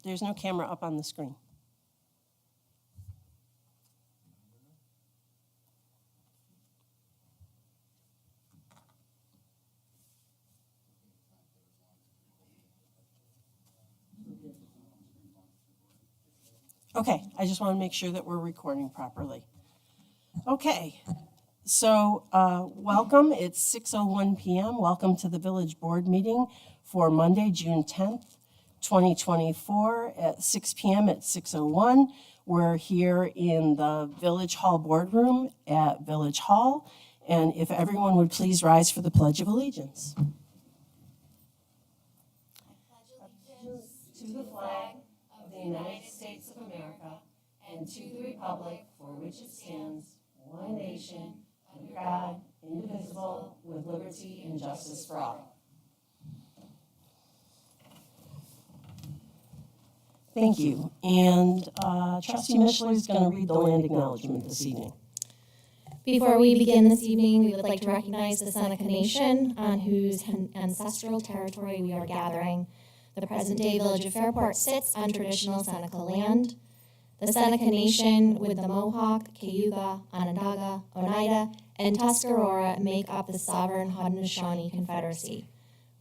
There's no camera up on the screen. Okay, I just want to make sure that we're recording properly. Okay, so welcome. It's 6:01 p.m. Welcome to the Village Board meeting for Monday, June 10th, 2024 at 6 p.m. at 6:01. We're here in the Village Hall Boardroom at Village Hall. And if everyone would please rise for the Pledge of Allegiance. To the flag of the United States of America and to the republic for which it stands, one nation, under God, indivisible, with liberty and justice for all. Thank you. And Trustee Mishler is going to read the land acknowledgement this evening. Before we begin this evening, we would like to recognize the Seneca Nation, on whose ancestral territory we are gathering. The present-day village of Fairport sits on traditional Seneca land. The Seneca Nation, with the Mohawk, Cayuga, Onondaga, Oneida, and Tuscarora, make up the sovereign Haudenosaunee Confederacy.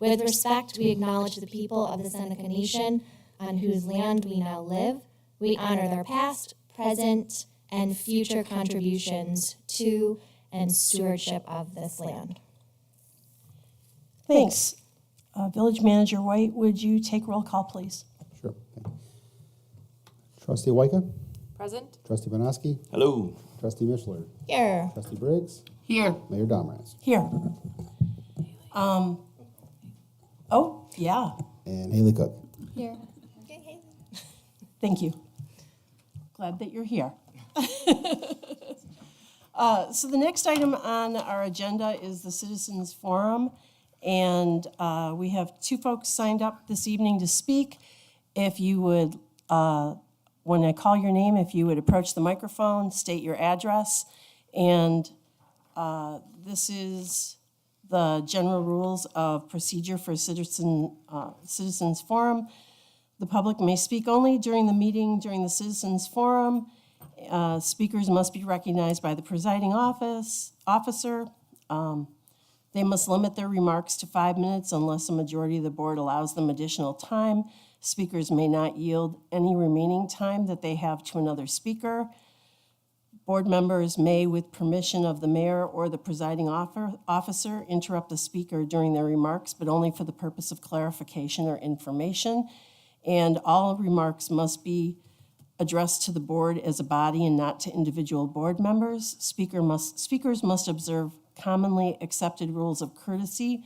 With respect, we acknowledge the people of the Seneca Nation, on whose land we now live. We honor their past, present, and future contributions to and stewardship of this land. Thanks. Village Manager White, would you take roll call, please? Sure. Thank you. Trustee Wyka? Present. Trustee Bonaski? Hello. Trustee Mishler? Here. Trustee Briggs? Here. Mayor Domrance? Here. Oh, yeah. And Haley Cook? Here. Thank you. Glad that you're here. So the next item on our agenda is the Citizens Forum. And we have two folks signed up this evening to speak. If you would, when I call your name, if you would approach the microphone, state your address. And this is the general rules of procedure for Citizens Forum. The public may speak only during the meeting. During the Citizens Forum, speakers must be recognized by the presiding officer. They must limit their remarks to 5 minutes unless a majority of the board allows them additional time. Speakers may not yield any remaining time that they have to another speaker. Board members may, with permission of the mayor or the presiding officer, interrupt the speaker during their remarks, but only for the purpose of clarification or information. And all remarks must be addressed to the board as a body and not to individual board members. Speakers must observe commonly accepted rules of courtesy,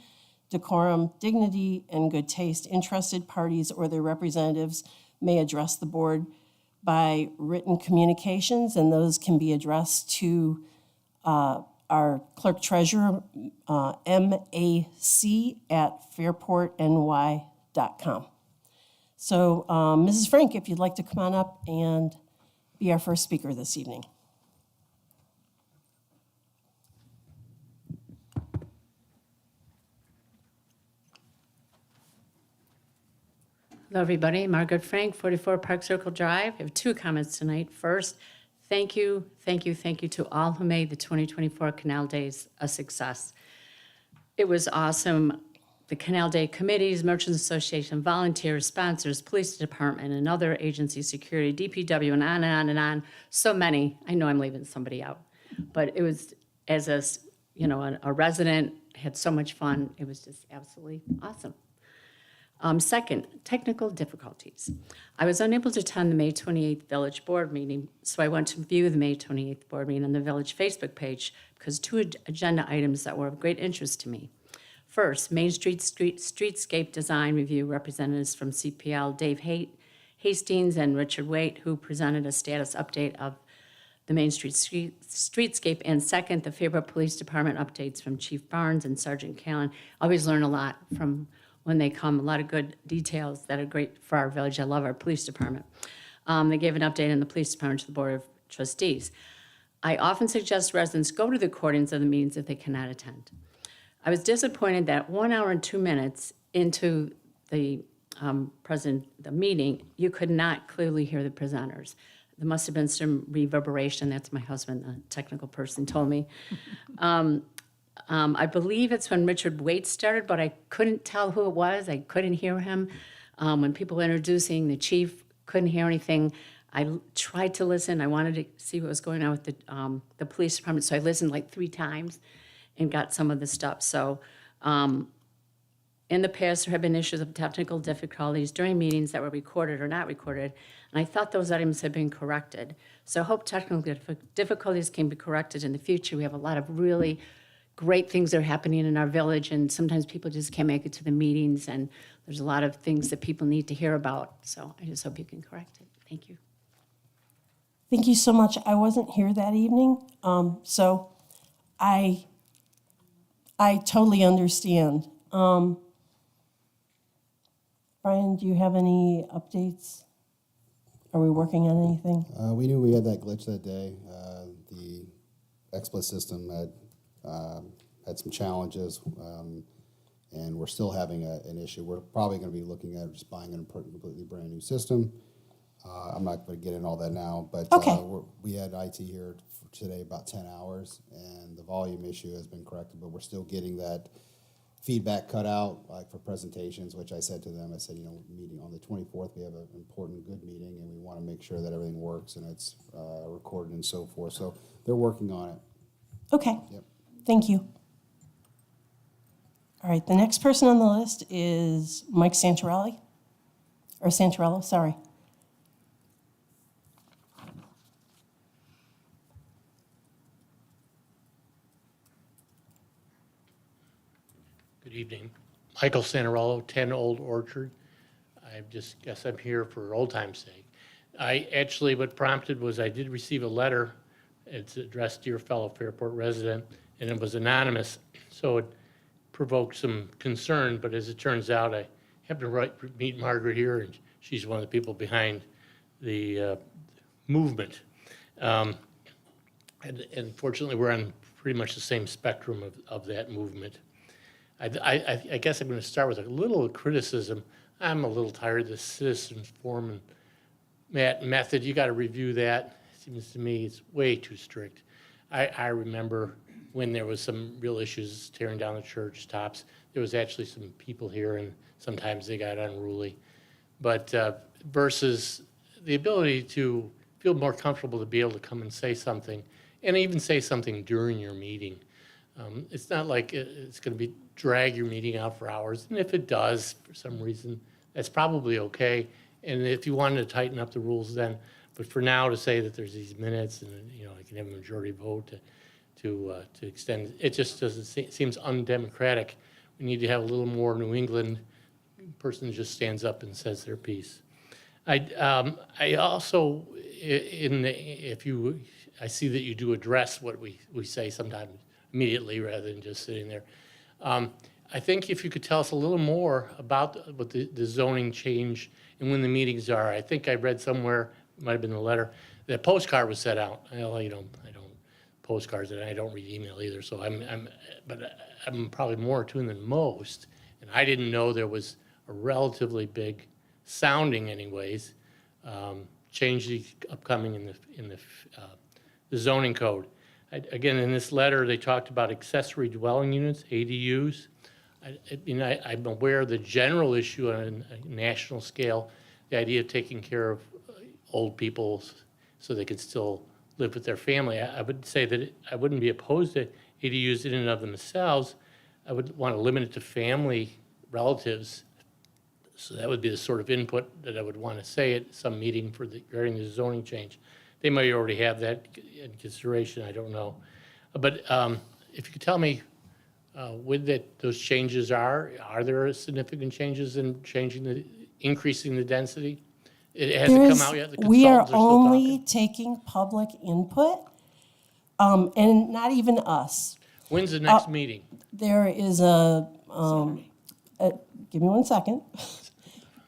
decorum, dignity, and good taste. Interested parties or their representatives may address the board by written communications, and those can be addressed to our clerk treasurer, mac@fairportny.com. So, Mrs. Frank, if you'd like to come on up and be our first speaker this evening. Hello, everybody. Margaret Frank, 44 Park Circle Drive. I have two comments tonight. First, thank you to all who made the 2024 Canal Days a success. It was awesome. The Canal Day committees, Merchants Association, volunteers, sponsors, police department, and other agency security, DPW, and on and on and on. So many. I know I'm leaving somebody out. But it was, as a resident, had so much fun. It was just absolutely awesome. Second, technical difficulties. I was unable to attend the May 28th Village Board meeting, so I went to view the May 28th Board meeting on the Village Facebook page because two agenda items that were of great interest to me. First, Main Street Streetscape Design Review representatives from CPL, Dave Hastings and Richard Waite, who presented a status update of the Main Street Streetscape. And second, the Fairport Police Department updates from Chief Barnes and Sergeant Callan. I always learn a lot from when they come, a lot of good details that are great for our village. I love our police department. They gave an update on the police department to the Board of Trustees. I often suggest residents go to the recordings of the meetings if they cannot attend. I was disappointed that 1 hour and 2 minutes into the the meeting, you could not clearly hear the presenters. There must have been some reverberation. That's my husband, a technical person, told me. I believe it's when Richard Waite started, but I couldn't tell who it was. I couldn't hear him. When people were introducing the chief, couldn't hear anything. Tried to listen. I wanted to see what was going on with the police department, so I listened like 3 times and got some of the stuff. So in the past, there have been issues of technical difficulties during meetings that were recorded or not recorded, and I thought those items had been corrected. So I hope technical difficulties can be corrected in the future. We have a lot of really great things that are happening in our village, and sometimes people just can't make it to the meetings, and there's a lot of things that people need to hear about. So I just hope you can correct it. Thank you. Thank you so much. I wasn't here that evening, so I totally understand. Brian, do you have any updates? Are we working on anything? We knew we had that glitch that day. The XSplit system had some challenges, and we're still having an issue. We're probably going to be looking at just buying a completely brand new system. I'm not going to get into all that now, but Okay. We had IT here for today about 10 hours, and the volume issue has been corrected, but we're still getting that feedback cut out, like for presentations, which I said to them, I said, meeting on the 24th, we have an important, good meeting, and we want to make sure that everything works and it's recorded and so forth. So they're working on it. Okay. Yep. Thank you. All right, the next person on the list is Mike Santarelli, or Santarello, sorry. Good evening. Michael Santarello, 10 Old Orchard. I just guess I'm here for old time's sake. What prompted was I did receive a letter. It's addressed to your fellow Fairport resident, and it was anonymous, so it provoked some concern, but as it turns out, I happened to meet Margaret here, and she's one of the people behind the movement. And fortunately, we're on pretty much the same spectrum of that movement. I guess I'm going to start with a little criticism. I'm a little tired of the citizens forum method. You got to review that. It seems to me it's way too strict. I remember when there was some real issues tearing down the church tops. There was actually some people here, and sometimes they got unruly. But versus the ability to feel more comfortable to be able to come and say something, and even say something during your meeting. It's not like it's going to drag your meeting out for hours. And if it does, for some reason, that's probably okay. And if you wanted to tighten up the rules then, but for now to say that there's these minutes and, I can have a majority vote to extend, it just doesn't seems undemocratic. We need to have a little more New England person just stands up and says their piece. I also, I see that you do address what we say sometimes immediately rather than just sitting there. I think if you could tell us a little more about what the zoning change and when the meetings are. I think I read somewhere, it might have been the letter, that postcard was set out. I don't postcards, and I don't read email either, so I'm probably more attuned than most, and I didn't know there was a relatively big sounding anyways, change the upcoming in the zoning code. Again, in this letter, they talked about accessory dwelling units, ADUs. I'm aware of the general issue on a national scale, the idea of taking care of old people so they could still live with their family. I would say that I wouldn't be opposed to ADUs in and of themselves. I would want to limit it to family relatives. So that would be the sort of input that I would want to say at some meeting regarding the zoning change. They might already have that in consideration, I don't know. But if you could tell me those changes are there significant changes in increasing the density? It hasn't come out yet? The We are consultants still only talking? taking public input, and not even us. When's the next meeting? There is give me 1 second.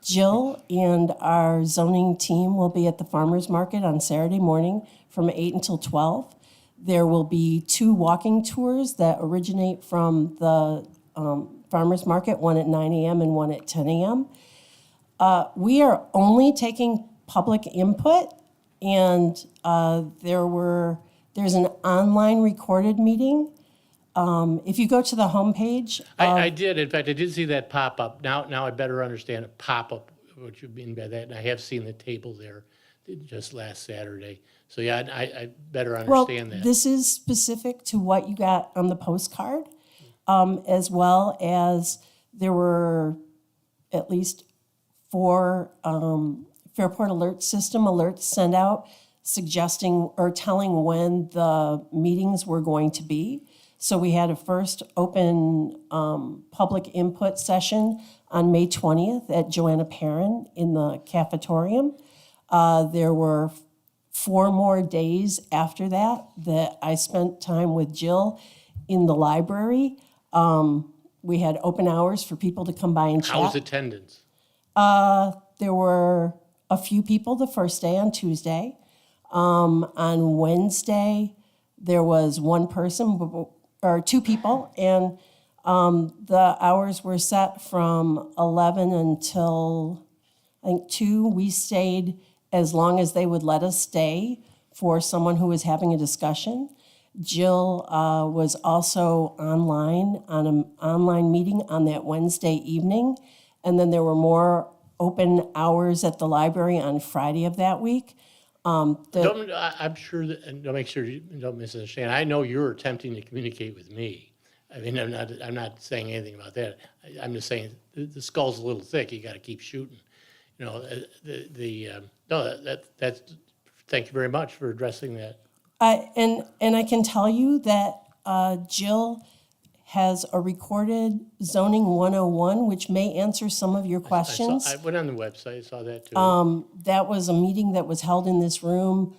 Jill and our zoning team will be at the farmer's market on Saturday morning from 8 until 12. There will be 2 walking tours that originate from the farmer's market, one at 9 a.m. and one at 10 a.m. We are only taking public input, and there's an online recorded meeting. If you go to the homepage, I did, in fact, I did see that pop-up. Now I better understand a pop-up, what you mean by that, and I have seen the table there just last Saturday. So yeah, I better well, understand that. this is specific to what you got on the postcard, as well as there were at least 4 Fairport Alert System alerts sent out suggesting or telling when the meetings were going to be. So we had a first open public input session on May 20th at Joanna Perrin in the cafetorium. There were 4 more days after that I spent time with Jill in the library. We had open hours for people to come by and chat. How was attendance? There were a few people the first day on Tuesday. On Wednesday, there was 1 person or 2 people, and the hours were set from 11 until I think 2. We stayed as long as they would let us stay for someone who was having a discussion. Jill was also online on an online meeting on that Wednesday evening, and then there were more open hours at the library on Friday of that week. I'm sure that, and don't make sure you don't misunderstand. I know you're attempting to communicate with me. I mean, I'm not saying anything about that. I'm just saying the skull's a little thick. You got to keep shooting. You know, that's. Thank you very much for addressing that. And I can tell you that Jill has a recorded zoning 101, which may answer some of your questions. I went on the website, saw that too. That was a meeting that was held in this room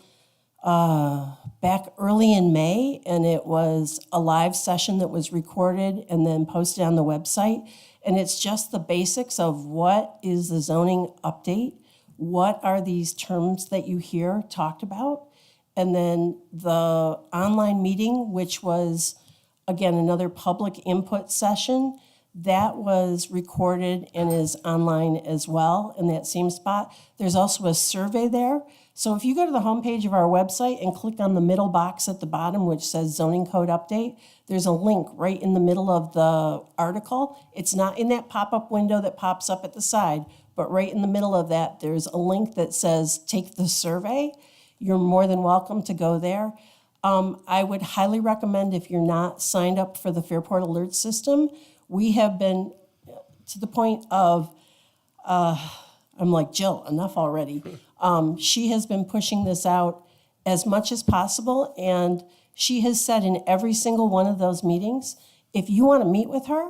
back early in May, and it was a live session that was recorded and then posted on the website. And it's just the basics of what is the zoning update, what are these terms that you hear talked about, and then the online meeting, which was, again, another public input session, that was recorded and is online as well in that same spot. There's also a survey there. So if you go to the homepage of our website and click on the middle box at the bottom, which says zoning code update, there's a link right in the middle of the article. It's not in that pop-up window that pops up at the side, but right in the middle of that, there's a link that says take the survey. You're more than welcome to go there. I would highly recommend, if you're not signed up for the Fairport Alert System, we have been to the point of, I'm like, Jill, enough already. She has been pushing this out as much as possible, and she has said in every single one of those meetings, if you want to meet with her,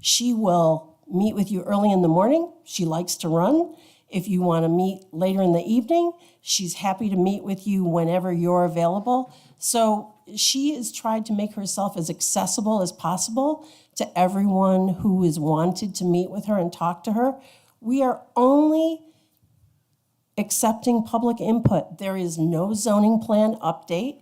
she will meet with you early in the morning. She likes to run. If you want to meet later in the evening, she's happy to meet with you whenever you're available. So she has tried to make herself as accessible as possible to everyone who has wanted to meet with her and talk to her. We are only accepting public input. There is no zoning plan update.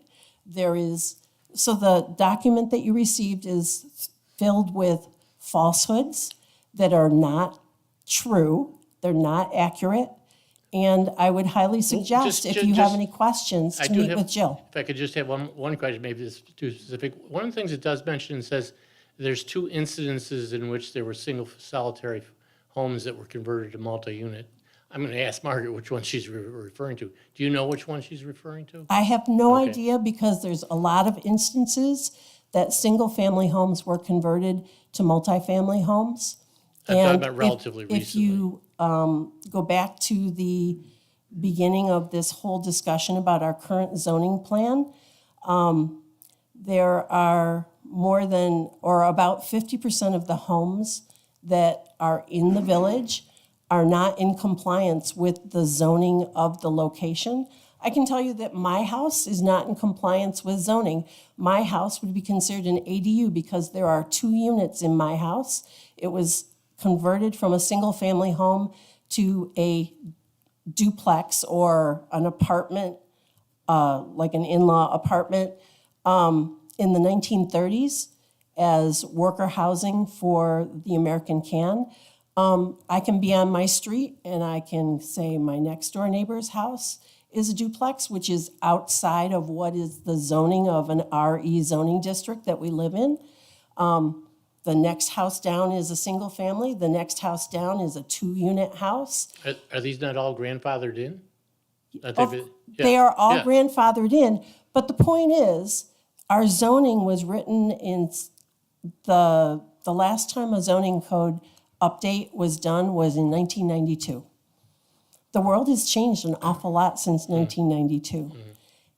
So the document that you received is filled with falsehoods that are not true. They're not accurate. And I would highly suggest, if you have any questions, to meet with Jill. If I could just have one question, maybe this is too specific. One of the things it does mention says there's 2 incidences in which there were single solitary homes that were converted to multi-unit. I'm going to ask Margaret which one she's referring to. Do you know which one she's referring to? I have no Okay. idea, because there's a lot of instances that single-family homes were converted to multifamily homes. I'm talking And about relatively If recently. you go back to the beginning of this whole discussion about our current zoning plan, there are more than, or about 50% of the homes that are in the village are not in compliance with the zoning of the location. I can tell you that my house is not in compliance with zoning. My house would be considered an ADU because there are 2 units in my house. It was converted from a single-family home to a duplex or an apartment, like an in-law apartment, in the 1930s as worker housing for the American Can. I can be on my street and I can say my next door neighbor's house is a duplex, which is outside of what is the zoning of an RE zoning district that we live in. The next house down is a single family. The next house down is a 2-unit house. Are these not all grandfathered in? That Of- they've been- They yeah, are all yeah. grandfathered in, but the point is, our zoning was written in the last time a zoning code update was done was in 1992. The world has changed an awful lot since 1992.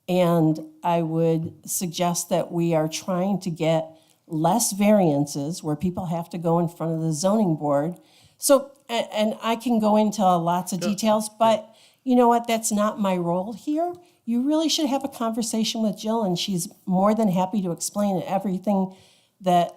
And I would suggest that we are trying to get less variances where people have to go in front of the zoning board. So, and I can go into lots of details, but you know what, that's not my role here. You really should have a conversation with Jill, and she's more than happy to explain everything that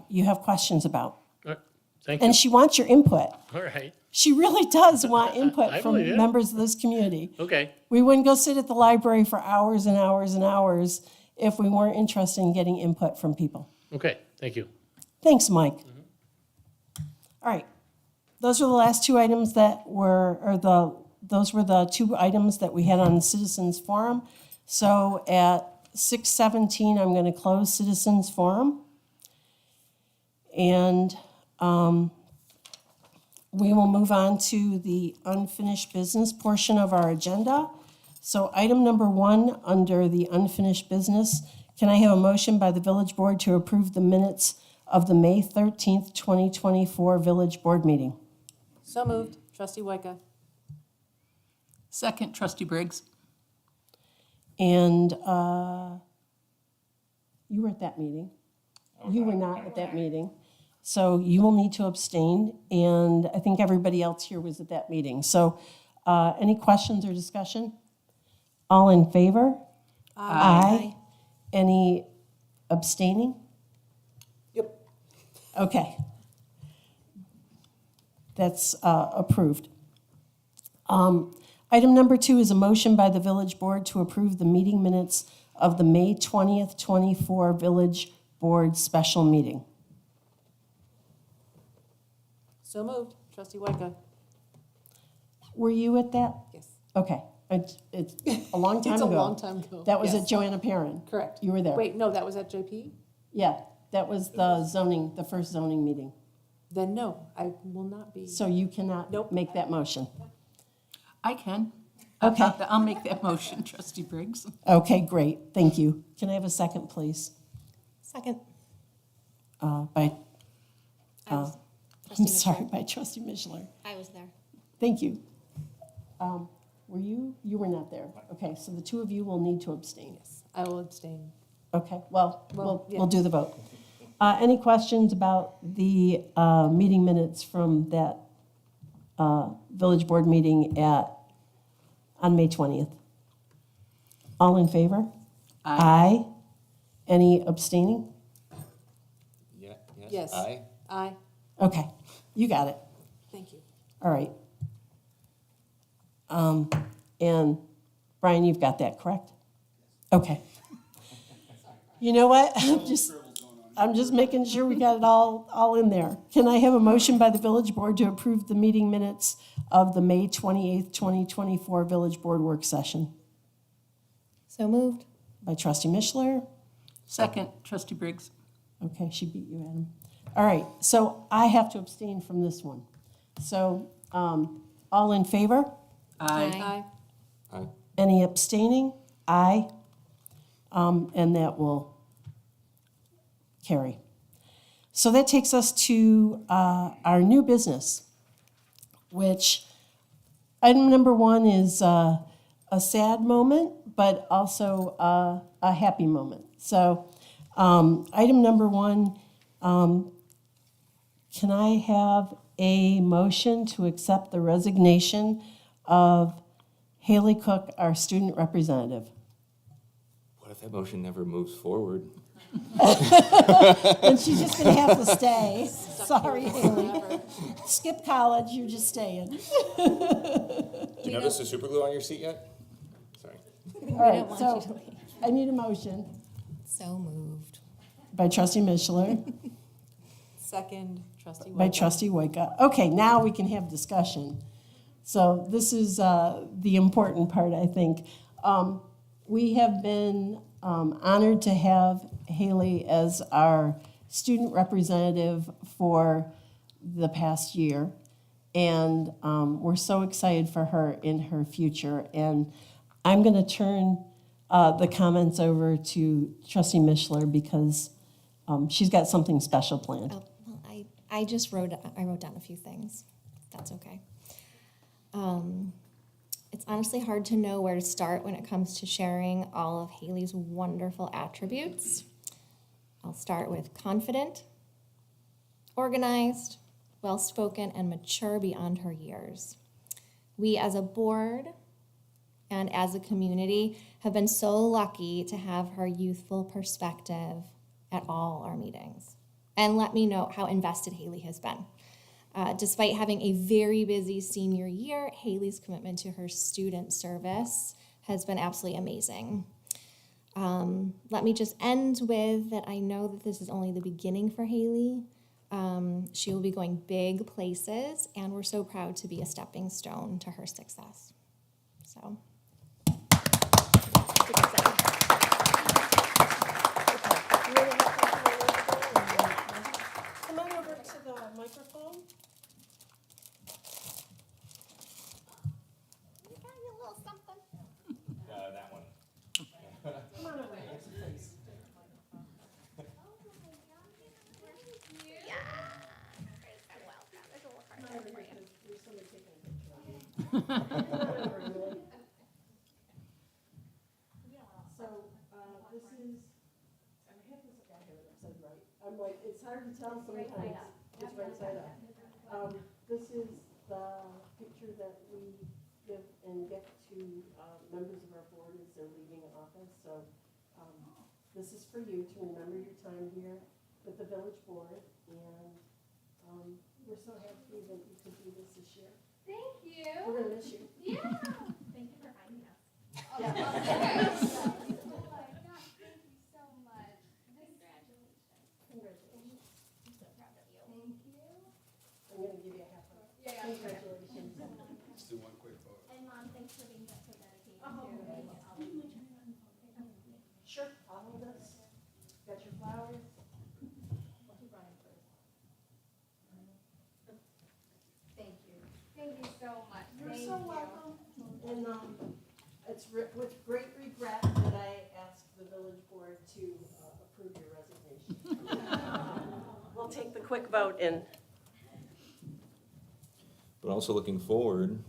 you have questions about. All right, Thank you. And she wants your input. All right, She really does want input I from believe it. members of this community. okay. We wouldn't go sit at the library for hours and hours and hours if we weren't interested in getting input from people. Okay, thank you. Thanks, Mike. All right. Those were the last two items that were, those were the two items that we had on Citizens Forum. So at 6:17, I'm going to close Citizens Forum. And we will move on to the unfinished business portion of our agenda. So item number 1, under the unfinished business, can I have a motion by the village board to approve the minutes of the May 13th, 2024 village board meeting? So moved. Trustee Whiteka. Second, Trustee Briggs. And you were at that meeting. You were not at that meeting. So you will need to abstain, and I think everybody else here was at that meeting. So any questions or discussion? All in favor? Aye. Any abstaining? Yep. Okay. That's approved. Item number 2 is a motion by the village board to approve the meeting minutes of the May 20th, 24 village board special meeting. So moved. Trustee Whiteka. Were you at that? Yes. Okay. It's a long time It's ago. a long time ago. That was Yes. at Joanna Perrin. Correct. You were there. Wait, no, that was at JP? Yeah, that was the zoning, the first zoning meeting. Then no, I will not be. So you cannot Nope. make that motion. I can. Okay. I'll make that motion, Trustee Briggs. Okay, great. Thank you. Can I have a second, please? Second. By, I was- I'm Trustee sorry, Mitchell. by trustee Mishler. I was there. Thank you. Were you? You were not there. Okay, so the two of you will need to abstain. I will abstain. Okay, well, Well, yeah. we'll do the vote. Any questions about the meeting minutes from that village board meeting on May 20th? All in favor? Aye. Any abstaining? Yeah, Yes. Aye. Aye. Okay, you got it. Thank you. All right. And Brian, you've got that, correct? Okay. You know what? I'm just making sure we got it all in there. Can I have a motion by the village board to approve the meeting minutes of the May 28th, 2024 village board work session? So moved. By trustee Mishler. Second, Trustee Briggs. Okay, she beat you, Adam. All right, so I have to abstain from this one. So, all in favor? Aye. Aye. Any abstaining? Aye. And that will carry. So that takes us to our new business, which item number 1 is a sad moment, but also a happy moment. So item number 1, can I have a motion to accept the resignation of Haley Cook, our student representative? What if that motion never moves forward? And she's just gonna have to stay. Sorry, Haley. Skip college, you're just staying. Do you notice the super glue on your seat yet? Sorry. All right, don't want you to so leave. I need a motion So moved. by trustee Mishler, Second, Trustee by White. trustee Wicca. Okay, now we can have discussion. So this is the important part, I think. We have been honored to have Haley as our student representative for the past year. And we're so excited for her in her future. And I'm going to turn the comments over to trustee Mishler because she's got something special planned. Oh, well, I just wrote down a few things, if that's okay. It's honestly hard to know where to start when it comes to sharing all of Haley's wonderful attributes. I'll start with confident, organized, well-spoken, and mature beyond her years. We as a board and as a community have been so lucky to have her youthful perspective at all our meetings. And let me know how invested Haley has been. Despite having a very busy senior year, Haley's commitment to her student service has been absolutely amazing. Let me just end with that I know that this is only the beginning for Haley. She will be going big places, and we're so proud to be a stepping stone to her success. So. Come on over to the microphone. That one. Come on over here, please. So, this is, I have this guy here that said right. I'm like, it's hard to tell sometimes. It's right side up. This is the picture that we give and get to members of our board as they're leaving office. So, this is for you to remember your time here with the village board. And we're so happy that you could do this year. Thank you. We're gonna miss you. Yeah. Thank you for finding us. Yeah. Oh my gosh, thank you so much. Congratulations. Congratulations. I'm so proud of you. Thank you. I'm gonna give you a half. Yeah. Congratulations. Let's do one quick photo. And Mom, thanks for being so dedicated Oh, to okay. Sure, I'll hold this. Got your flowers. Thank you. Thank you so much. You're Thank so you. welcome. And it's with great regret that I asked the village board to approve your resignation. We'll take the quick vote and. But also looking forward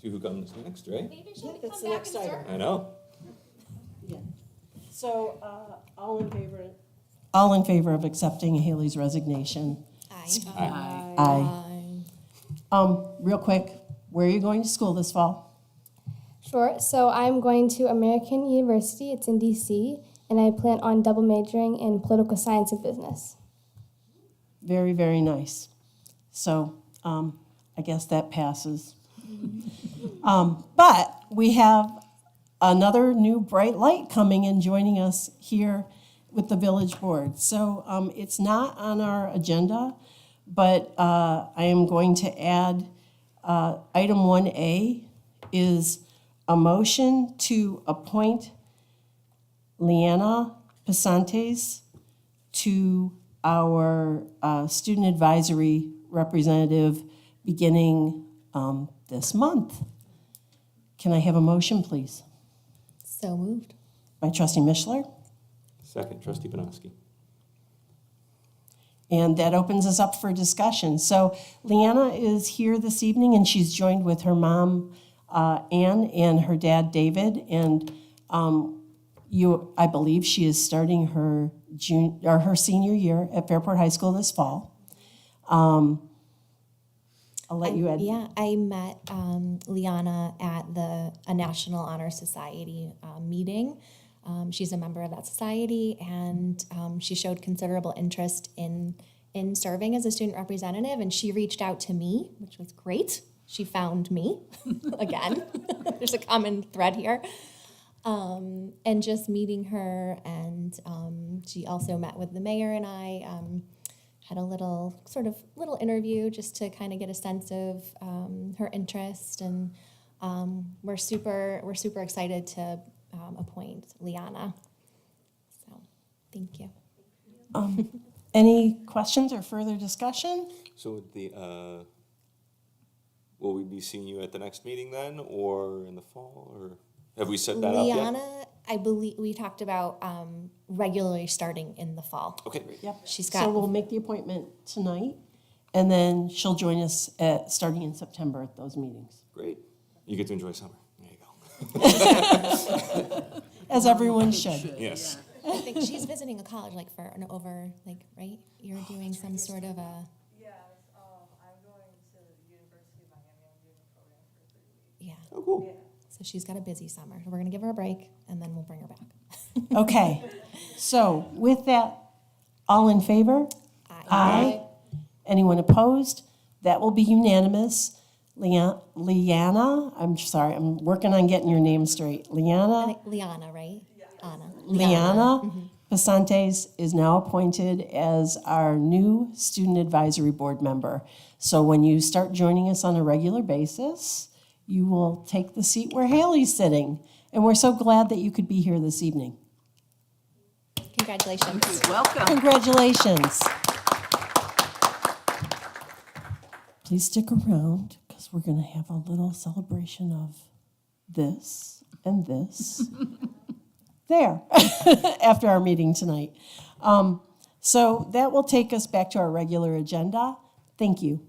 to who comes next, right? Maybe she Yeah, could that's come the back next and item. serve. I know. Yeah. So, all in favor? All in favor of accepting Haley's resignation? Aye. Aye. Real quick, where are you going to school this fall? Sure. So I'm going to American University. It's in DC, and I plan on double majoring in political science and business. Very, very nice. So, I guess that passes. But we have another new bright light coming and joining us here with the village board. So it's not on our agenda, but I am going to add item 1A is a motion to appoint Leanna Pasantes to our student advisory representative beginning this month. Can I have a motion, please? So moved. By trustee Mishler. Second, trustee Panoski. And that opens us up for discussion. So Leanna is here this evening, and she's joined with her mom, Ann, and her dad, David. And I believe she is starting her her senior year at Fairport High School this fall. I'll let you add. Yeah, I met Liana at a National Honor Society meeting. She's a member of that society, and she showed considerable interest in serving as a student representative, and she reached out to me, which was great. She found me, again. There's a common thread here. And just meeting her, and she also met with the mayor and I, had a little interview just to kind of get a sense of her interest, and we're super excited to appoint Liana. So, thank you. Any questions or further discussion? So will we be seeing you at the next meeting then, or in the fall, or have we set that up yet? Liana, I believe we talked about regularly starting in the fall. Okay, great. Yep. She's So got- we'll make the appointment tonight, and then she'll join us starting in September at those meetings, Great. You get to enjoy summer. There you go. as everyone should. Yes. I think she's visiting a college right? You're doing some sort of a. Yes, I'm going to the University of Miami. I'm doing a program for 3 weeks. Yeah. Oh, cool. So she's got a busy summer. We're gonna give her a break, and then we'll bring her back. Okay, so with that, all in favor? Aye. Anyone opposed? That will be unanimous. Liana, I'm sorry, I'm working on getting your name straight. I Liana think Liana, right? Anna. Liana Pasantes is now appointed as our new Student Advisory Board member. So when you start joining us on a regular basis, you will take the seat where Haley's sitting. And we're so glad that you could be here this evening. Congratulations. Welcome. Congratulations. Please stick around because we're going to have a little celebration of this and this there after our meeting tonight. So that will take us back to our regular agenda. Thank you.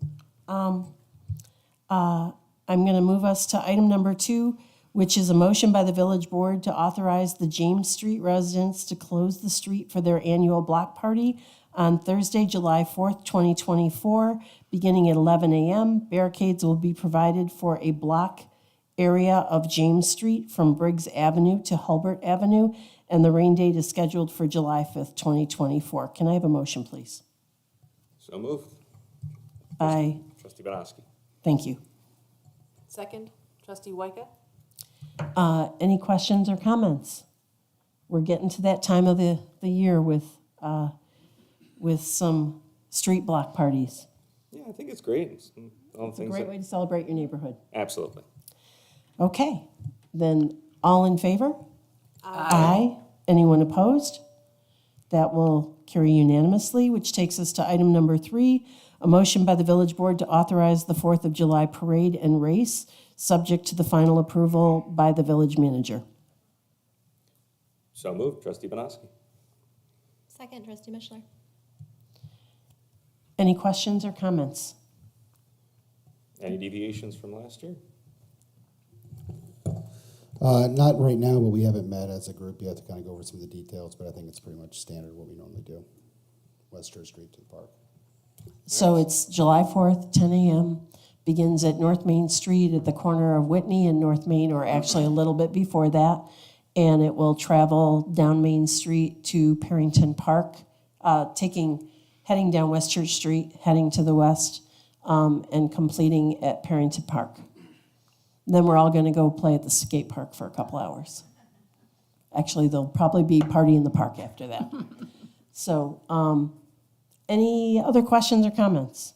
I'm going to move us to item number 2, which is a motion by the village board to authorize the James Street residents to close the street for their annual block party on Thursday, July 4th, 2024, beginning at 11 a.m. Barricades will be provided for a block area of James Street from Briggs Avenue to Hulbert Avenue, and the rain date is scheduled for July 5th, 2024. Can I have a motion, please? So moved. Trustee Banoski. Thank you. Second, trustee Wyka? Any questions or comments? We're getting to that time of the year with some street block parties. Yeah, I think it's great. All the It's a things great that- way to celebrate your neighborhood. Absolutely. Okay, then all in favor? Aye. Anyone opposed? That will carry unanimously, which takes us to item number 3, a motion by the village board to authorize the 4th of July parade and race, subject to the final approval by the village manager. So moved. Trustee Banoski. Second, trustee Mishler. Any questions or comments? Any deviations from last year? Not right now, but we haven't met as a group yet to kind of go over some of the details, but I think it's pretty much standard what we normally do. West Church Street to the park. So it's July 4th, 10 a.m., begins at North Main Street at the corner of Whitney and North Main, or actually a little bit before that, and it will travel down Main Street to Perrington Park, heading down West Church Street, heading to the west, and completing at Perrington Park. Then we're all going to go play at the skate park for a couple hours. Actually, there'll probably be party in the park after that. So, any other questions or comments?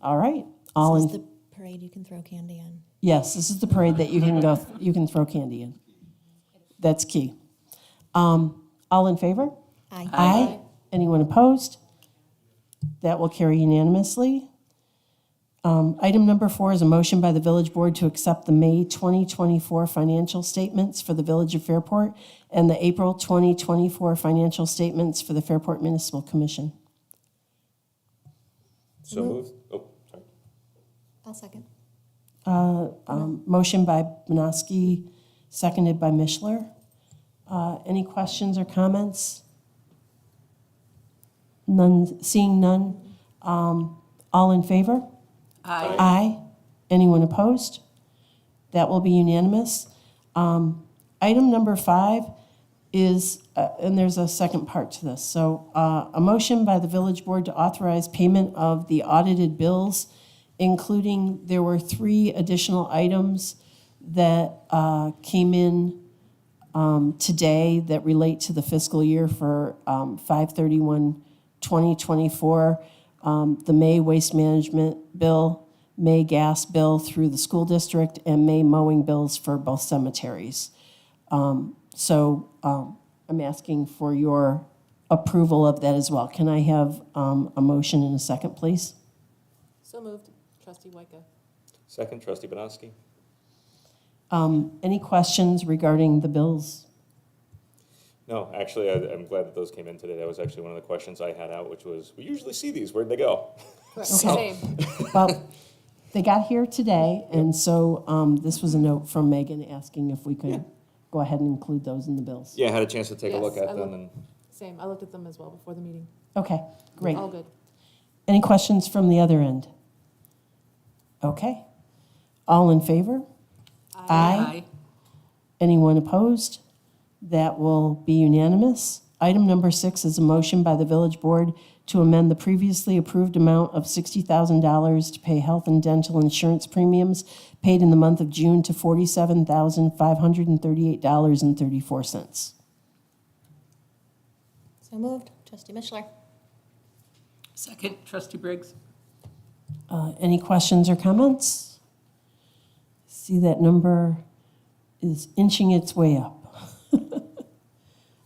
All right. This is the parade you can throw candy in. Yes, this is the parade that you can throw candy in. That's key. All in favor? Aye. Aye. Anyone opposed? That will carry unanimously. Item number 4 is a motion by the village board to accept the May 2024 financial statements for the Village of Fairport and the April 2024 financial statements for the Fairport Municipal Commission. So moved. Oh, sorry. I'll second. Motion by Banoski, seconded by Mishler. Any questions or comments? None, seeing none. All in favor? Aye. Aye. Anyone opposed? That will be unanimous. Item number 5 is, and there's a second part to this. So a motion by the village board to authorize payment of the audited bills, including there were 3 additional items that came in today that relate to the fiscal year for 5/31/2024. 2024, the May waste management bill, May gas bill through the school district, and May mowing bills for both cemeteries. So I'm asking for your approval of that as well. Can I have a motion and a second, please? So moved. Trustee Whiteca. Second, trustee Banowski. Any questions regarding the bills? No, actually, I'm glad that those came in today. That was actually one of the questions I had out, which was, we usually see these, where'd they go? Correct. Okay. Same. Well, they got here today, and so this was a note from Megan asking if we could go ahead and include those in the bills. Yeah, I had a chance to take a look Yes, at I them, looked. and Same. I looked at them as well before the meeting. Okay, great. All good. Any questions from the other end? Okay. All in favor? Aye. Anyone opposed? That will be unanimous. Item number 6 is a motion by the village board to amend the previously approved amount of $60,000 to pay health and dental insurance premiums paid in the month of June to $47,538.34. So moved. Trustee Mishler. Second, trustee Briggs. Any questions or comments? See that number is inching its way up.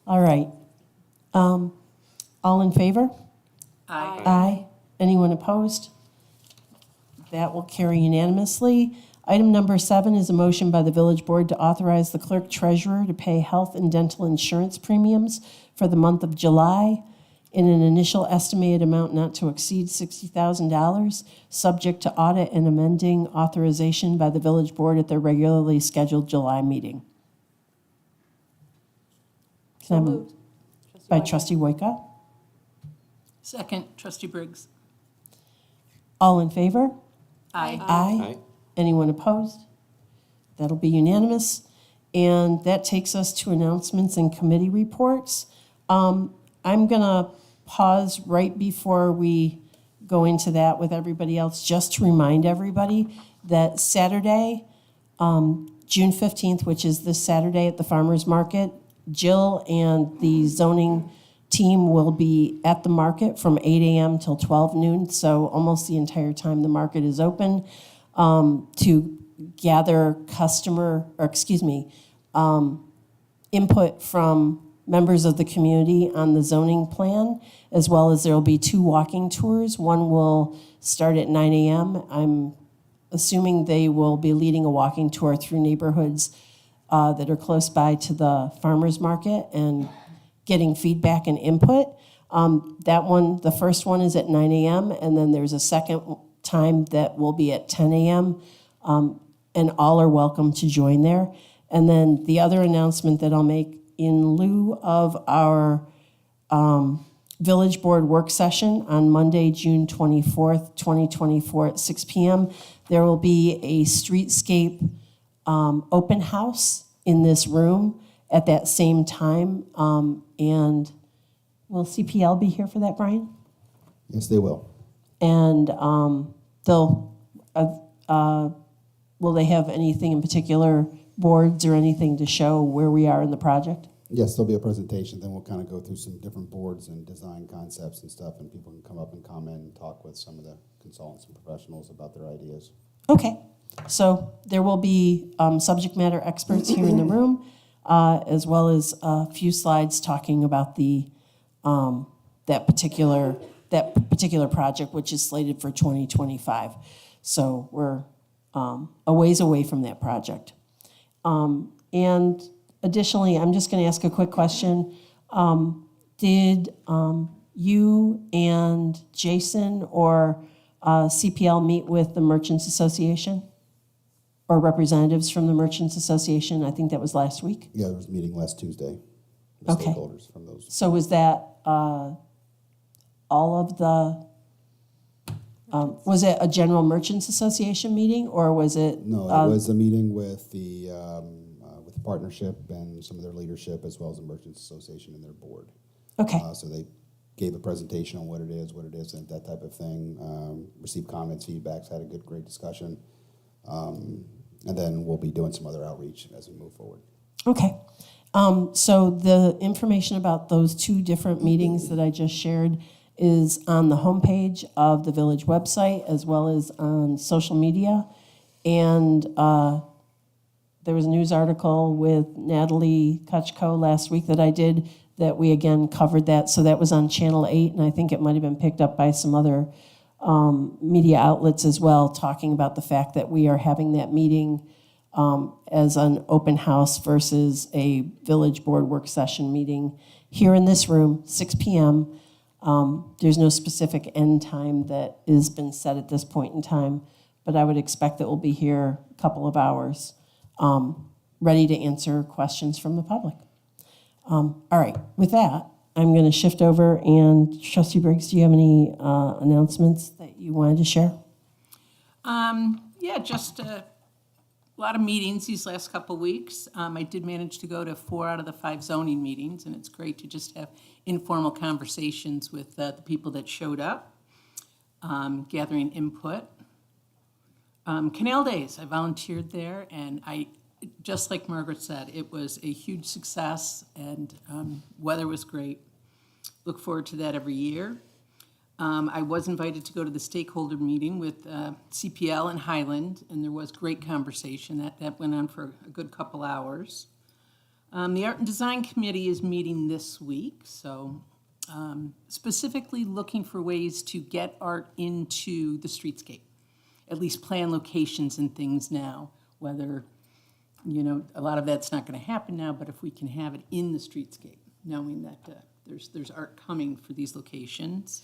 All right. All in favor? Aye. Aye. Anyone opposed? That will carry unanimously. Item number 7 is a motion by the village board to authorize the clerk treasurer to pay health and dental insurance premiums for the month of July in an initial estimated amount not to exceed $60,000, subject to audit and amending authorization by the village board at their regularly scheduled July meeting. Can I have a- Moved. by Whiteca. trustee Woika? Second, trustee Briggs. All in favor? Aye. Aye. Anyone opposed? That'll be unanimous. And that takes us to announcements and committee reports. I'm going to pause right before we go into that with everybody else, just to remind everybody that Saturday, June 15th, which is this Saturday at the Farmers Market, Jill and the zoning team will be at the market from 8 a.m. till 12 noon, so almost the entire time the market is open, to gather input from members of the community on the zoning plan, as well as there will be 2 walking tours. One will start at 9 a.m. I'm assuming they will be leading a walking tour through neighborhoods that are close by to the farmers market and getting feedback and input. That one, the first one is at 9 a.m., and then there's a second time that will be at 10 a.m., and all are welcome to join there. And then the other announcement that I'll make, in lieu of our village board work session on Monday, June 24th, 2024 at 6 p.m., there will be a streetscape open house in this room at that same time. And will CPL be here for that, Brian? yes, they will. And will they have anything in particular, boards or anything to show where we are in the project? Yes, there'll be a presentation, then we'll kind of go through some different boards and design concepts and stuff, and people can come up and comment and talk with some of the consultants and professionals about their ideas. Okay, so there will be subject matter experts here in the room, as well as a few slides talking about the that particular project, which is slated for 2025. So we're a ways away from that project. And additionally, I'm just going to ask a quick question. Did you and Jason or CPL meet with the Merchants Association or representatives from the Merchants Association? I think that was last week. Yeah, there was a meeting last Tuesday with Okay. stakeholders from those. So was that all of the, was it a general Merchants Association meeting, or was it? No, it was a meeting with the partnership and some of their leadership, as well as the Merchants Association and their board. Okay, So they gave a presentation on what it isn't, that type of thing. Received comments, feedbacks, had a great discussion. And then we'll be doing some other outreach as we move forward. okay. So the information about those 2 different meetings that I just shared is on the homepage of the village website as well as on social media. And there was a news article with Natalie Kutchko last week that I did that we again covered that. So that was on Channel 8, and I think it might have been picked up by some other media outlets as well, talking about the fact that we are having that meeting as an open house versus a village board work session meeting here in this room, 6 p.m. There's no specific end time that has been set at this point in time, but I would expect that we'll be here a couple of hours, ready to answer questions from the public. All right, with that, I'm going to shift over, and Trustee Briggs, do you have any announcements that you wanted to share? Yeah, just a lot of meetings these last couple weeks. I did manage to go to 4 out of the 5 zoning meetings, and it's great to just have informal conversations with the people that showed up, gathering input. Canal Days, I volunteered there, and just like Margaret said, it was a huge success, and weather was great. Look forward to that every year. I was invited to go to the stakeholder meeting with CPL in Highland, and there was great conversation. That went on for a good couple hours. The Art and Design Committee is meeting this week, so specifically looking for ways to get art into the streetscape, at least plan locations and things now, whether, a lot of that's not going to happen now, but if we can have it in the streetscape, knowing that there's art coming for these locations.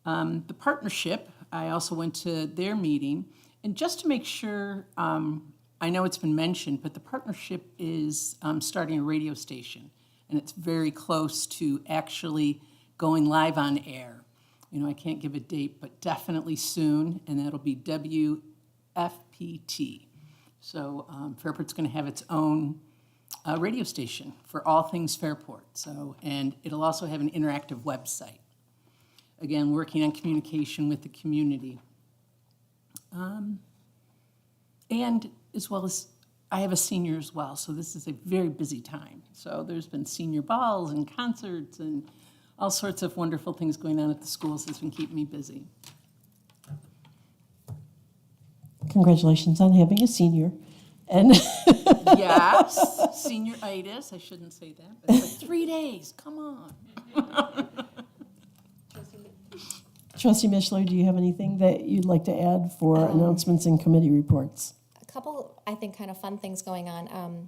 The partnership, I also went to their meeting, and just to make sure, I know it's been mentioned, but the partnership is starting a radio station, and it's very close to actually going live on air. I can't give a date, but definitely soon, and that'll be WFPT. So Fairport's going to have its own radio station for all things Fairport. And it'll also have an interactive website. Again, working on communication with the community. And as well as, I have a senior as well, so this is a very busy time. So there's been senior balls and concerts and all sorts of wonderful things going on at the schools that's been keeping me busy. Congratulations on having a senior. And Yes, senioritis, I shouldn't say that, but it's like 3 days, come on. Trustee Mishler, do you have anything that you'd like to add for announcements and committee reports? A couple, I think, kind of fun things going on.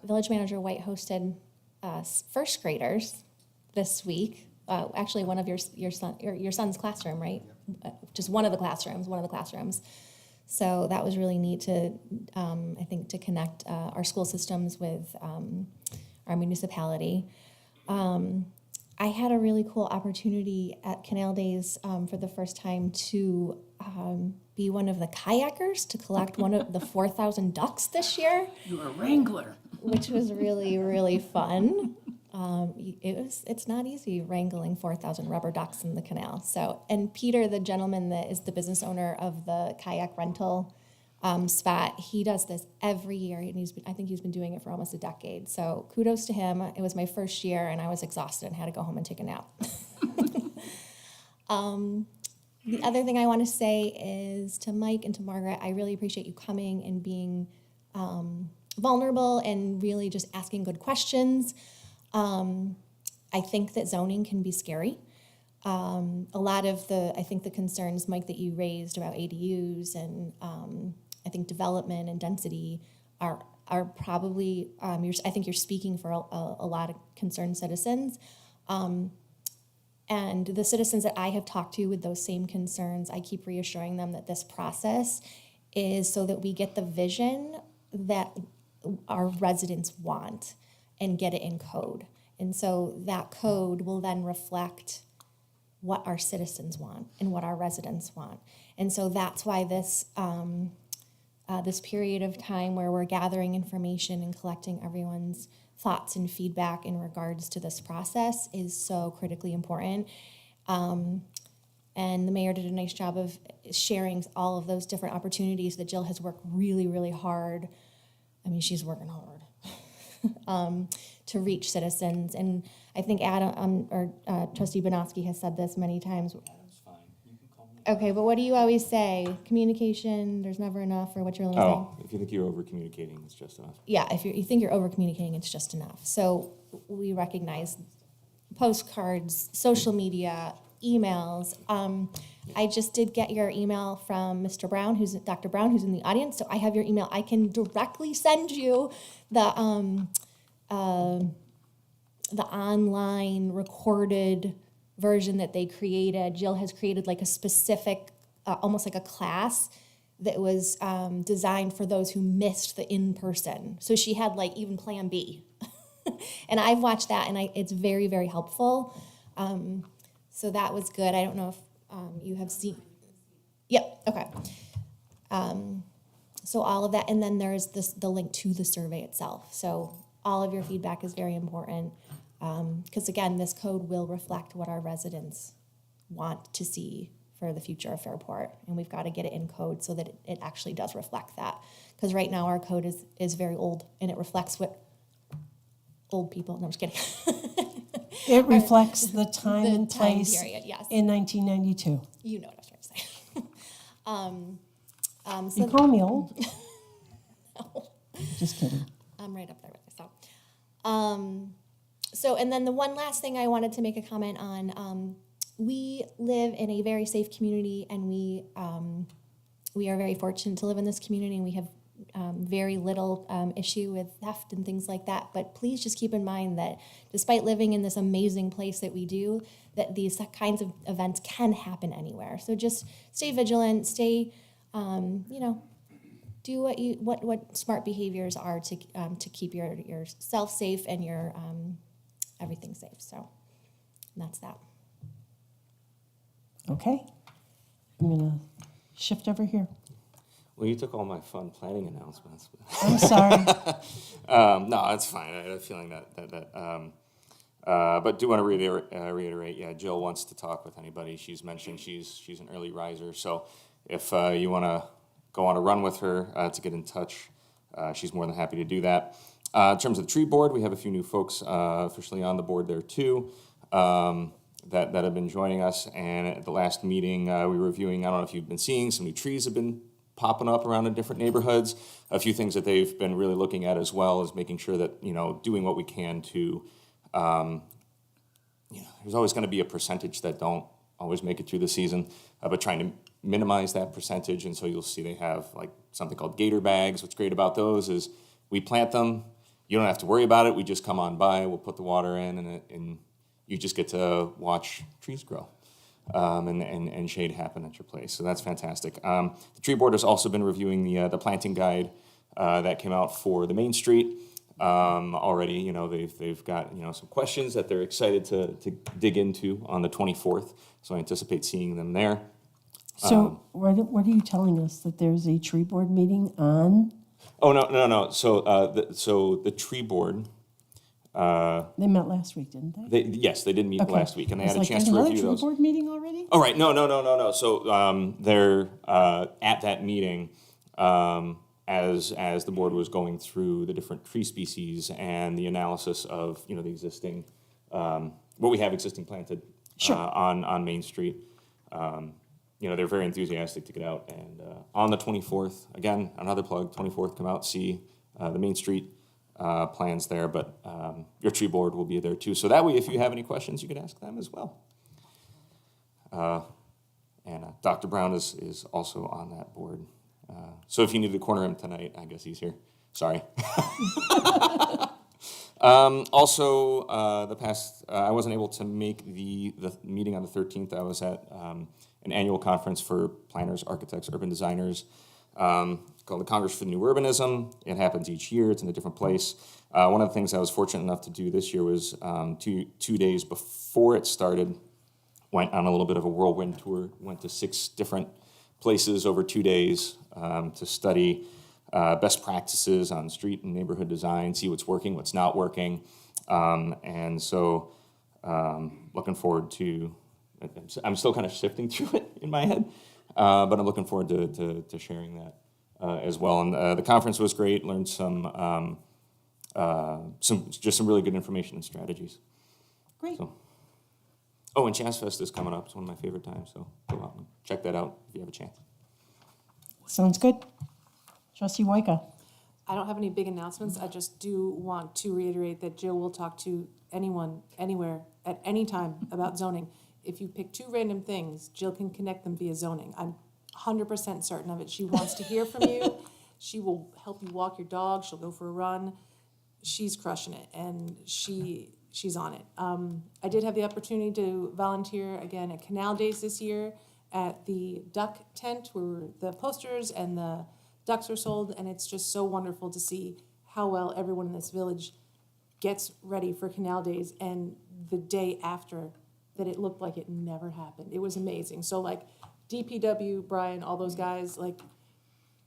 Village Manager White hosted first graders this week. Actually, one of your son's classroom, right? Just one of the classrooms. So that was really neat to, I think, to connect our school systems with our municipality. I had a really cool opportunity at Canal Days for the first time to be one of the kayakers to collect one of the 4,000 ducks this year. You're a wrangler. Which was really, really fun. It's not easy wrangling 4,000 rubber ducks in the canal. So, and Peter, the gentleman that is the business owner of the kayak rental spot, he does this every year, and I think he's been doing it for almost a decade. So kudos to him. It was my first year, and I was exhausted and had to go home and take a nap. The other thing I want to say is to Mike and to Margaret, I really appreciate you coming and being vulnerable and really just asking good questions. I think that zoning can be scary. A lot of I think the concerns, Mike, that you raised about ADUs and I think development and density are probably, I think you're speaking for a lot of concerned citizens. And the citizens that I have talked to with those same concerns, I keep reassuring them that this process is so that we get the vision that our residents want and get it in code. And so that code will then reflect what our citizens want and what our residents want. And so that's why this this period of time where we're gathering information and collecting everyone's thoughts and feedback in regards to this process is so critically important. And the mayor did a nice job of sharing all of those different opportunities that Jill has worked really, really hard. I mean, she's working hard to reach citizens. And I think Adam or Trustee Banowski has said this many times. Adam's fine. You can call me. Okay, but what do you always say? Communication, there's never enough, or what you're saying? Oh, if you think you're over communicating, it's just enough. Yeah, if you think you're over communicating, it's just enough. So we recognize postcards, social media, emails. I just did get your email from Mr. Brown, Dr. Brown, who's in the audience. So I have your email. I can directly send you the online recorded version that they created. Jill has created like a specific, almost like a class that was designed for those who missed the in-person. So she had like even Plan B. And I've watched that, and it's very, very helpful. So that was good. I don't know if you have seen. Yep, okay. So all of that, and then there's the link to the survey itself. So all of your feedback is very important, because again, this code will reflect what our residents want to see for the future of Fairport, and we've got to get it in code so that it actually does reflect that. Because right now our code is very old, and it reflects what old people. No, I'm just kidding. It reflects the time The and time place period, yes. in 1992. You know what I was trying to say. You call me old? Just kidding. I'm right up there with you. So, and then the one last thing I wanted to make a comment on, we live in a very safe community, and we are very fortunate to live in this community, and we have very little issue with theft and things like that. But please just keep in mind that despite living in this amazing place that we do, that these kinds of events can happen anywhere. So just stay vigilant, stay, do what smart behaviors are to keep yourself safe and your everything safe. So that's that. Okay. I'm going to shift over here. Well, you took all my fun planning announcements. I'm sorry. No, it's fine. I had a feeling but do want to reiterate, yeah, Jill wants to talk with anybody. She's mentioned she's an early riser, so if you want to go on a run with her to get in touch, she's more than happy to do that. In terms of the tree board, we have a few new folks officially on the board there too that have been joining us. And at the last meeting, we were reviewing, I don't know if you've been seeing, some new trees have been popping up around in different neighborhoods. A few things that they've been really looking at as well is making sure that, doing what we can to, there's always going to be a percentage that don't always make it through the season, but trying to minimize that percentage. And so you'll see they have like something called gator bags. What's great about those is we plant them. You don't have to worry about it. We just come on by, we'll put the water in, and you just get to watch trees grow. And shade happen at your place. So that's fantastic. The tree board has also been reviewing the planting guide that came out for the Main Street. Already, they've got, some questions that they're excited to dig into on the 24th. So I anticipate seeing them there. So what are you telling us, that there's a tree board meeting on? Oh, no. So the tree board, They met last week, didn't they? yes, they did meet Okay. last week, and they I was had a like, chance there's to another review tree those. board meeting already? Oh, right. No. So they're at that meeting as the board was going through the different tree species and the analysis of the existing what we have existing planted Sure. on Main Street. They're very enthusiastic to get out, and on the 24th, again, another plug. 24th, come out, see the Main Street plans there, but your tree board will be there too. So that way, if you have any questions, you can ask them as well. And Dr. Brown is also on that board. So if you need to corner him tonight, I guess he's here. Sorry. Also, I wasn't able to make the meeting on the 13th. I was at an annual conference for planners, architects, urban designers, called the Congress for New Urbanism. It happens each year. It's in a different place. One of the things I was fortunate enough to do this year was 2 days before it started, went on a little bit of a whirlwind tour, went to 6 different places over 2 days to study best practices on street and neighborhood design, see what's working, what's not working. And so looking forward to, I'm still kind of sifting through it in my head, but I'm looking forward to sharing that as well. And the conference was great, learned some some really good information and strategies. Great. So. Oh, and Jazz Fest is coming up. It's one of my favorite times, so go out and check that out if you have a chance. Sounds good. Trustee Waika. I don't have any big announcements. I just do want to reiterate that Jill will talk to anyone, anywhere, at any time about zoning. If you pick two random things, Jill can connect them via zoning. I'm 100% certain of it. She wants to hear from you. She will help you walk your dog. She'll go for a run. She's crushing it, and she's on it. I did have the opportunity to volunteer again at Canal Days this year at the duck tent where the posters and the ducks are sold, and it's just so wonderful to see how well everyone in this village gets ready for Canal Days, and the day after that it looked like it never happened. It was amazing. So like DPW, Brian, all those guys, like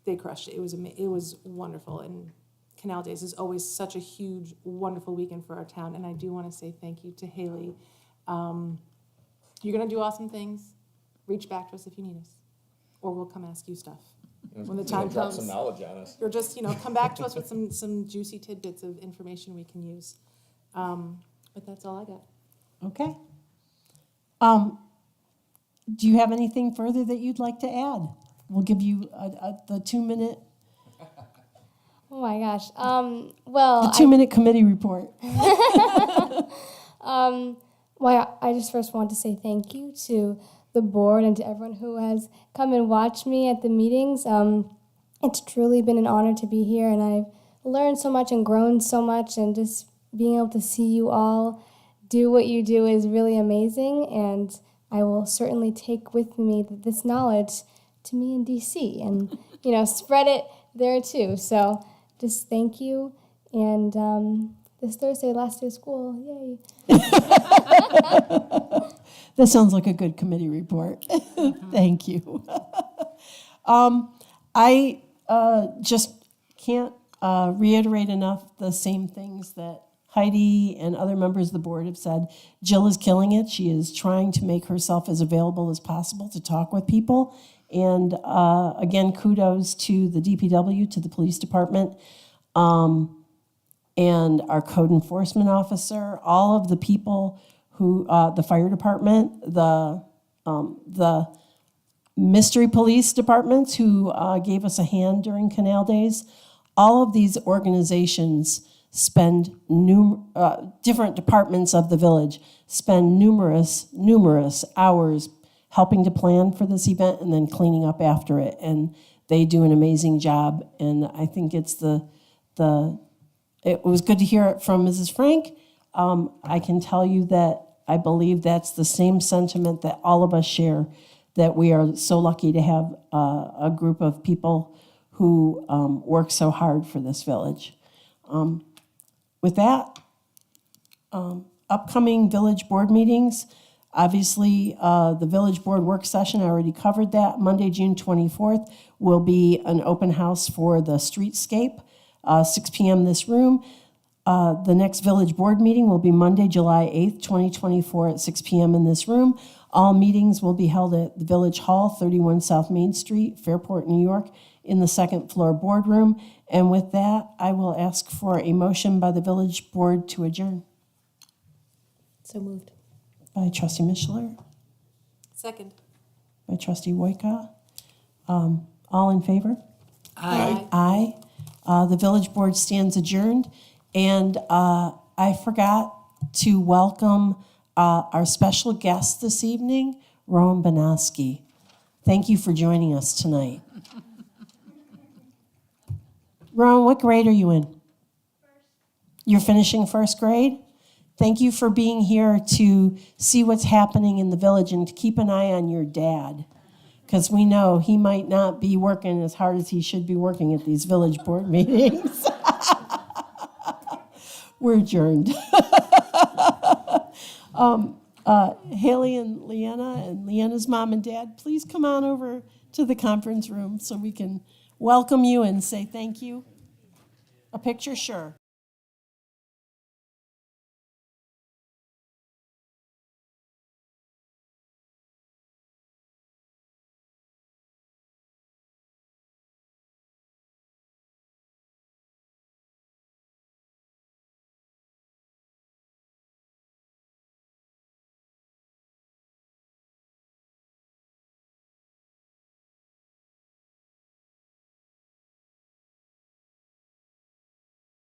they crushed it. It was wonderful, and Canal Days is always such a huge, wonderful weekend for our town, and I do want to say thank you to Haley. You're going to do awesome things. Reach back to us if you need us, or we'll come ask you stuff when the time Drop comes. some knowledge on us. Or just, come back to us with some juicy tidbits of information we can use. But that's all I got. Okay. Do you have anything further that you'd like to add? We'll give you the 2-minute, Oh my gosh. Well, the 2-minute committee report. Well, I just first want to say thank you to the board and to everyone who has come and watched me at the meetings. It's truly been an honor to be here, and I've learned so much and grown so much, and just being able to see you all do what you do is really amazing, and I will certainly take with me this knowledge to me in DC and, spread it there too. So just thank you, and this Thursday, last day of school, yay. That sounds like a good committee report. Thank you. I just can't reiterate enough the same things that Heidi and other members of the board have said. Jill is killing it. She is trying to make herself as available as possible to talk with people. And again, kudos to the DPW, to the police department, and our code enforcement officer, all of the people who, the fire department, the mystery police departments who gave us a hand during Canal Days. All of these organizations spend, different departments of the village spend numerous hours helping to plan for this event and then cleaning up after it. And they do an amazing job. And I think it's it was good to hear it from Mrs. Frank. I can tell you that I believe that's the same sentiment that all of us share, that we are so lucky to have a group of people who work so hard for this village. With that, upcoming village board meetings, obviously the village board work session, I already covered that. Monday, June 24th will be an open house for the streetscape, 6 p.m. this room. The next village board meeting will be Monday, July 8th, 2024 at 6 p.m. in this room. All meetings will be held at the Village Hall, 31 South Main Street, Fairport, New York, in the second floor boardroom. And with that, I will ask for a motion by the village board to adjourn. So moved. By trustee Mishler, Second. by trustee Woika. All in favor? Aye. Aye. The village board stands adjourned. And I forgot to welcome our special guest this evening, Rowan Banoski. Thank you for joining us tonight. Rowan, what grade are you in? You're finishing first grade? Thank you for being here to see what's happening in the village and to keep an eye on your dad, because we know he might not be working as hard as he should be working at these village board meetings. We're adjourned. Haley and Leanna's mom and dad, please come on over to the conference room so we can welcome you and say thank you. A picture, sure.